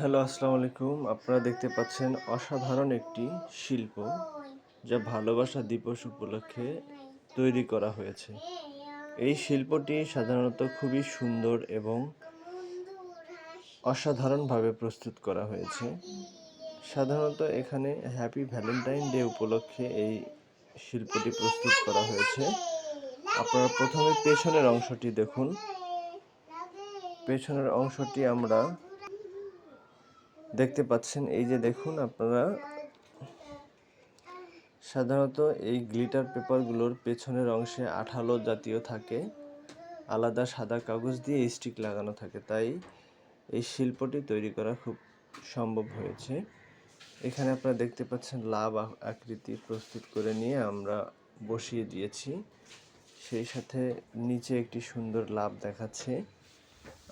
Hello, আসসালামু আলাইকুম। আপনারা দেখতে পাচ্ছেন অসাধারণ একটি শিল্প যা ভালোবাসা দিবস উপলক্ষে তৈরি করা হয়েছে। এই শিল্পটি সাধারণত খুবই সুন্দর এবং অসাধারণভাবে প্রস্তুত করা হয়েছে। সাধারণত এখানে হ্যাপি ভ্যালেন্টাইন ডে উপলক্ষে এই শিল্পটি প্রস্তুত করা হয়েছে। আপনারা প্রথমে পেছনের অংশটি দেখুন। পেছনের অংশটি আমরা দেখতে পাচ্ছেন, এই যে দেখুন আপনারা, সাধারণত এই গ্লিটার পেপারগুলোর পেছনের অংশে আঠালো জাতীয় থাকে, আলাদা সাদা কাগজ দিয়ে স্টিক লাগানো থাকে, তাই এই শিল্পটি তৈরি করা খুব সম্ভব হয়েছে। এখানে আপনারা দেখতে পাচ্ছেন লাভ আকৃতি প্রস্তুত করে নিয়ে আমরা বসিয়ে দিয়েছি, সেই সাথে নিচে একটি সুন্দর লাভ দেখাচ্ছে।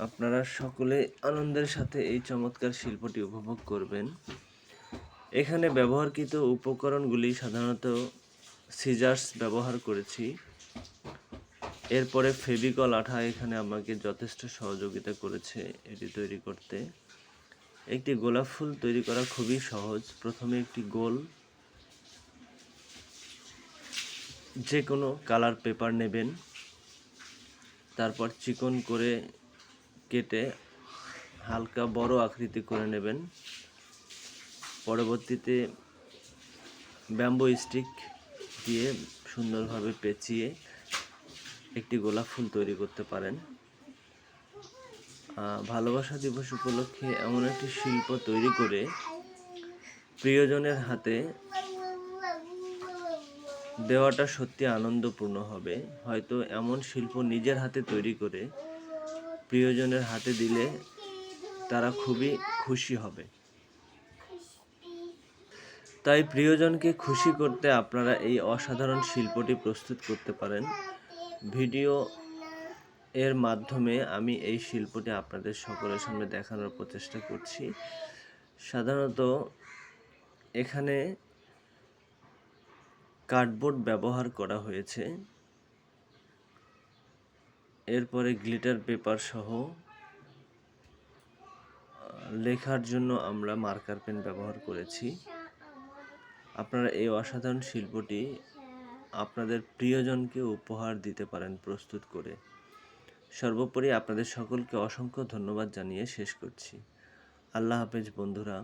আপনারা সকলে আনন্দের সাথে এই চমৎকার শিল্পটি উপভোগ করবেন। এখানে ব্যবহারকৃত উপকরণগুলি সাধারণত সিজার্স ব্যবহার করেছি। এরপরে ফেভিকল আঠা এখানে আমাকে যথেষ্ট সহযোগিতা করেছে এটি তৈরি করতে। একটি গোলাপ ফুল তৈরি করা খুবই সহজ। প্রথমে একটি গোল যে কোনো কালার পেপার নেবেন, তারপর চিকন করে কেটে হালকা বড় আকৃতি করে নেবেন। পরবর্তীতে ব্যাম্বো স্টিক দিয়ে সুন্দরভাবে পেঁচিয়ে একটি গোলাপ ফুল তৈরি করতে পারেন। ভালোবাসা দিবস উপলক্ষে এমন একটি শিল্প তৈরি করে প্রিয়জনের হাতে দেওয়াটা সত্যি আনন্দপূর্ণ হবে। হয়তো এমন শিল্প নিজের হাতে তৈরি করে প্রিয়জনের হাতে দিলে তারা খুবই খুশি হবে। তাই প্রিয়জনকে খুশি করতে আপনারা এই অসাধারণ শিল্পটি প্রস্তুত করতে পারেন। ভিডিও এর মাধ্যমে আমি এই শিল্পটি আপনাদের সকলের সামনে দেখানোর প্রচেষ্টা করছি। সাধারণত এখানে কার্ডবোর্ড ব্যবহার করা হয়েছে, এরপরে গ্লিটার পেপার সহ লেখার জন্য আমরা মার্কার পেন ব্যবহার করেছি। আপনারা এই অসাধারণ শিল্পটি আপনাদের প্রিয়জনকে উপহার দিতে পারেন প্রস্তুত করে। সর্বোপরি আপনাদের সকলকে অসংখ্য ধন্যবাদ জানিয়ে শেষ করছি। আল্লাহ হাফেজ বন্ধুরা।